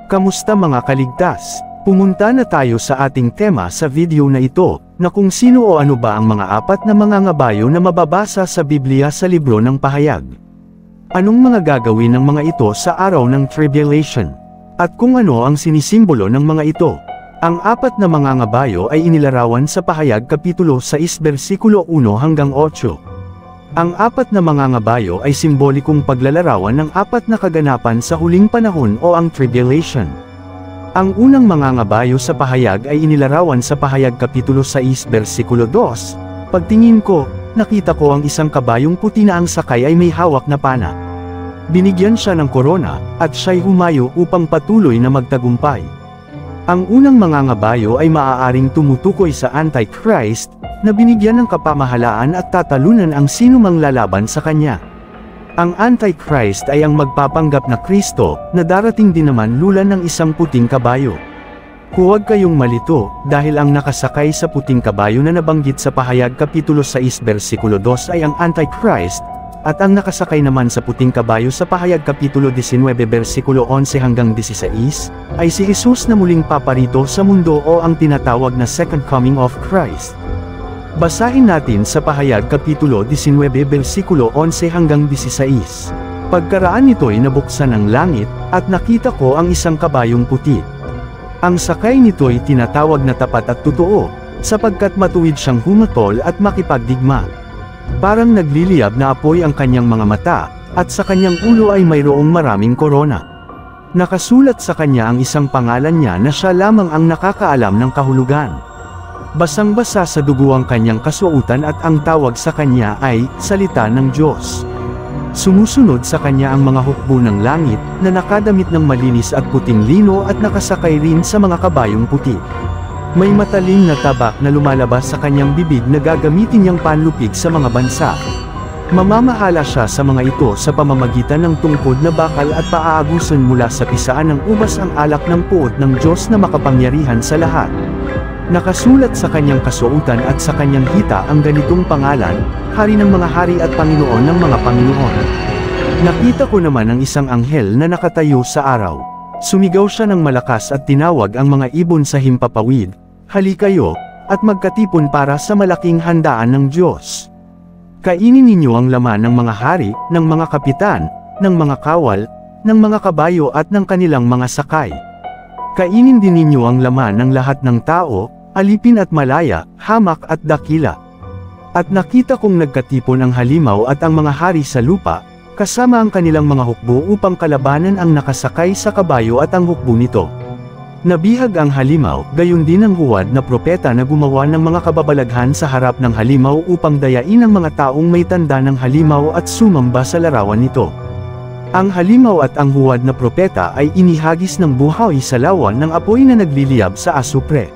Kamusta mga kaligtas? Pumunta na tayo sa ating tema sa video na ito, na kung sino o ano ba ang mga apat na mga ngabayo na mababasa sa Biblia sa libro ng Pahayag. Anong mga gagawin ng mga ito sa araw ng tribulation? At kung ano ang sinisimbolo ng mga ito? Ang apat na mga ngabayo ay inilarawan sa Pahayag Kapitulo 6 versikulo 1 hanggang 8. Ang apat na mga ngabayo ay simbolikong paglalarawan ng apat na kaganapan sa huling panahon o ang tribulation. Ang unang mga ngabayo sa Pahayag ay inilarawan sa Pahayag Kapitulo 6 versikulo 2. Pagtingin ko, nakita ko ang isang kabayong puti na ang sakay ay may hawak na pana. Binigyan siya ng korona, at siya'y humayo upang patuloy na magtagumpay. Ang unang mga ngabayo ay maaaring tumutukoy sa Antichrist, na binigyan ng kapamahalaan at tatalunan ang sino mang lalaban sa kanya. Ang Antichrist ay ang magpapanggap na Kristo, na darating din naman lulan ng isang puting kabayo. Huwag kayong malito, dahil ang nakasakay sa puting kabayo na nabanggit sa Pahayag Kapitulo 6 versikulo 2 ay ang Antichrist, at ang nakasakay naman sa puting kabayo sa Pahayag Kapitulo 19 versikulo 11 hanggang 16, ay si Jesus na muling paparito sa mundo o ang tinatawag na Second Coming of Christ. Basahin natin sa Pahayag Kapitulo 19 versikulo 11 hanggang 16. Pagkaraan nito'y nabuksan ang langit, at nakita ko ang isang kabayong puti. Ang sakay nito'y tinatawag na tapat at totoo, sapagkat matuwid siyang humatol at makipagdigma. Parang nagliliyab na apoy ang kanyang mga mata, at sa kanyang ulo ay mayroong maraming korona. Nakasulat sa kanya ang isang pangalan niya na siya lamang ang nakakaalam ng kahulugan. Basang-basa sa dugo ang kanyang kasuotan at ang tawag sa kanya ay, Salita ng Diyos. Sumusunod sa kanya ang mga hukbo ng langit, na nakadamit ng malinis at puting lino at nakasakay rin sa mga kabayong puti. May matalim na tabak na lumalabas sa kanyang bibig na gagamitin niyang panlupig sa mga bansa. Mamamahala siya sa mga ito sa pamamagitan ng tungkod na bakal at paaagusan mula sa pisaan ng ubas ang alak ng puot ng Diyos na makapangyarihan sa lahat. Nakasulat sa kanyang kasuotan at sa kanyang hita ang ganitong pangalan, Hari ng mga hari at Panginoon ng mga Panginoon. Nakita ko naman ang isang anghel na nakatayo sa araw. Sumigaw siya ng malakas at tinawag ang mga ibon sa himpapawid, "Halika kayo, at magkatipon para sa malaking handaan ng Diyos. Kainin ninyo ang laman ng mga hari, ng mga kapitan, ng mga kawal, ng mga kabayo at ng kanilang mga sakay. Kainin din ninyo ang laman ng lahat ng tao, alipin at malaya, hamak at dakila." At nakita kong nagkatipon ang halimaw at ang mga hari sa lupa, kasama ang kanilang mga hukbo upang kalabanan ang nakasakay sa kabayo at ang hukbo nito. Nabihag ang halimaw, gayon din ang huwad na propeta na gumawa ng mga kababalaghan sa harap ng halimaw upang dayain ang mga taong may tanda ng halimaw at sumamba sa larawan nito. Ang halimaw at ang huwad na propeta ay inihagis ng buhay sa lawan ng apoy na nagliliyab sa asupre.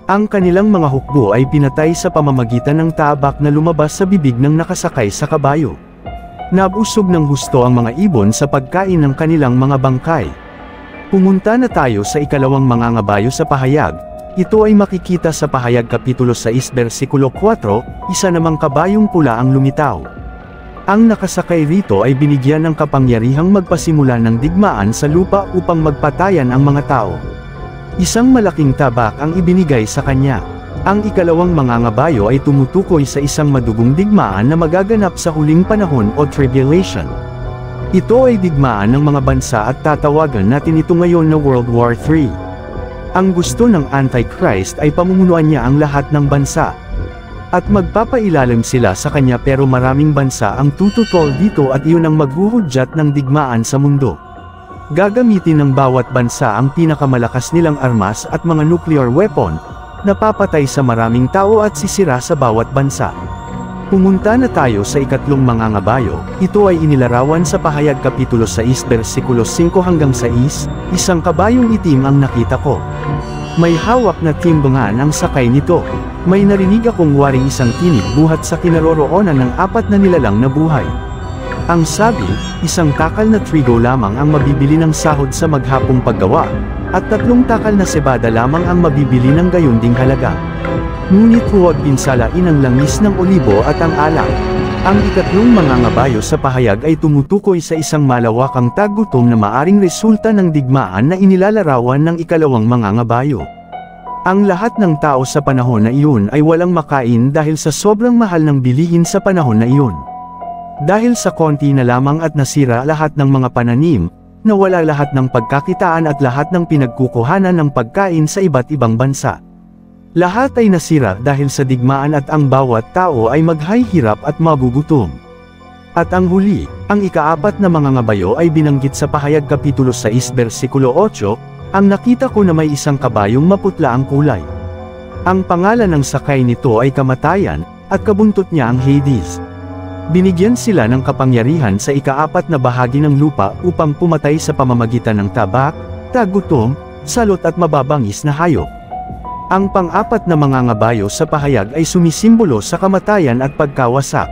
Ang kanilang mga hukbo ay pinatay sa pamamagitan ng tabak na lumabas sa bibig ng nakasakay sa kabayo. Nabusog ng husto ang mga ibon sa pagkain ng kanilang mga bangkay. Pumunta na tayo sa ikalawang mga ngabayo sa Pahayag. Ito ay makikita sa Pahayag Kapitulo 6 versikulo 4, isa namang kabayong pula ang lumitaw. Ang nakasakay rito ay binigyan ng kapangyarihang magpasimula ng digmaan sa lupa upang magpatayan ang mga tao. Isang malaking tabak ang ibinigay sa kanya. Ang ikalawang mga ngabayo ay tumutukoy sa isang madugong digmaan na magaganap sa huling panahon o tribulation. Ito ay digmaan ng mga bansa at tatawagan natin ito ngayon na World War III. Ang gusto ng Antichrist ay pamumunuan niya ang lahat ng bansa. At magpapailalim sila sa kanya, pero maraming bansa ang tututol dito at iyon ang maghuhudyat ng digmaan sa mundo. Gagamitin ng bawat bansa ang pinakamalakas nilang armas at mga nuclear weapon, napapatay sa maraming tao at sisira sa bawat bansa. Pumunta na tayo sa ikatlong mga ngabayo. Ito ay inilarawan sa Pahayag Kapitulo 6 versikulo 5 hanggang 6, isang kabayong itim ang nakita ko. May hawak na timbangan ang sakay nito. May narinig akong waring isang tinig buhat sa kinaroroonan ng apat na nilalang na buhay. Ang sabi, isang takal na trigo lamang ang mabibili ng sahod sa maghapong paggawa, at 3 takal na sebada lamang ang mabibili ng gayunding halaga. Ngunit huwag pinsalain ang langis ng olibo at ang alak. Ang ikatlong mangangabayo sa pahayag ay tumutukoy sa isang malawakang taggutom na maaring resulta ng digmaan na inilalarawan ng ikalawang mangangabayo. Ang lahat ng tao sa panahon na iyon ay walang makain dahil sa sobrang mahal ng bilihin sa panahon na iyon. Dahil sa konti na lamang at nasira lahat ng mga pananim, nawala lahat ng pagkakitaan at lahat ng pinagkukuhanan ng pagkain sa iba't ibang bansa. Lahat ay nasira dahil sa digmaan at ang bawat tao ay maghihirap at magugutom. At ang huli, ang ikaapat na mangangabayo ay binanggit sa Pahayag Kapitulo 6 versikulo 8, ang nakita ko na may isang kabayong maputla ang kulay. Ang pangalan ng sakay nito ay Kamatayan, at kabuntot niya ang Hades. Binigyan sila ng kapangyarihan sa ikaapat na bahagi ng lupa upang pumatay sa pamamagitan ng tabak, tagutom, salot at mababangis na hayop. Ang pang-apat na mangangabayo sa pahayag ay sumisimbolo sa kamatayan at pagkawasak.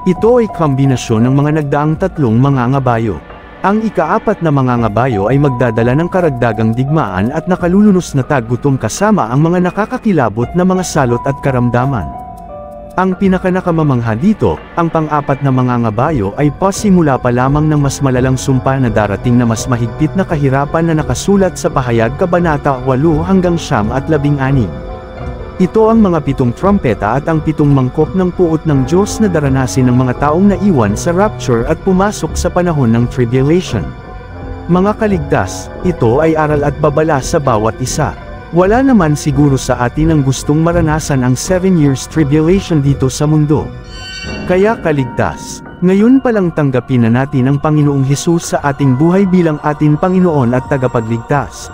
Ito ay kombinasyon ng mga nagdaang tatlong mangangabayo. Ang ikaapat na mangangabayo ay magdadala ng karagdagang digmaan at nakalulunos na tagutom kasama ang mga nakakakilabot na mga salot at karamdaman. Ang pinakanakamamangha dito, ang pang-apat na mangangabayo ay pasimula pa lamang ng mas malalang sumpa na darating na mas mahigpit na kahirapan na nakasulat sa Pahayag Kabanata 8 hanggang 9-16. Ito ang mga 7 trumpeta at ang 7 mangkok ng puot ng Diyos na daranasin ng mga taong naiwan sa rapture at pumasok sa panahon ng tribulation. Mga kaligtas, ito ay aral at babala sa bawat isa. Wala naman siguro sa atin ang gustong maranasan ang 7 years tribulation dito sa mundo. Kaya kaligtas, ngayon palang tanggapin na natin ang Panginoong Hesus sa ating buhay bilang ating Panginoon at tagapagligtas.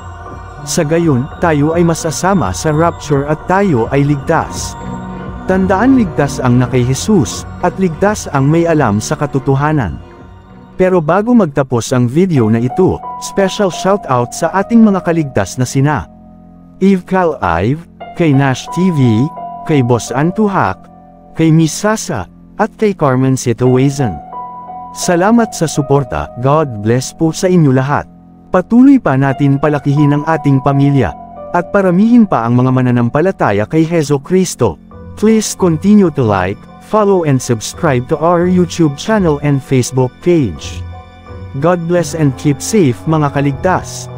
Sa gayon, tayo ay masasama sa rapture at tayo ay ligtas. Tandaan, ligtas ang na kay Hesus, at ligtas ang may alam sa katotohanan. Pero bago magtapos ang video na ito, special shoutout sa ating mga kaligtas na sina Eve Cal Ive, kay Nash TV, kay Boss Antuhak, kay Miss Sasa, at kay Carmen Sitawazan. Salamat sa suporta, God bless po sa inyo lahat. Patuloy pa natin palakihin ang ating pamilya, at paramihin pa ang mga mananampalataya kay Hezo Kristo. Please continue to like, follow and subscribe to our YouTube channel and Facebook page. God bless and keep safe mga kaligtas.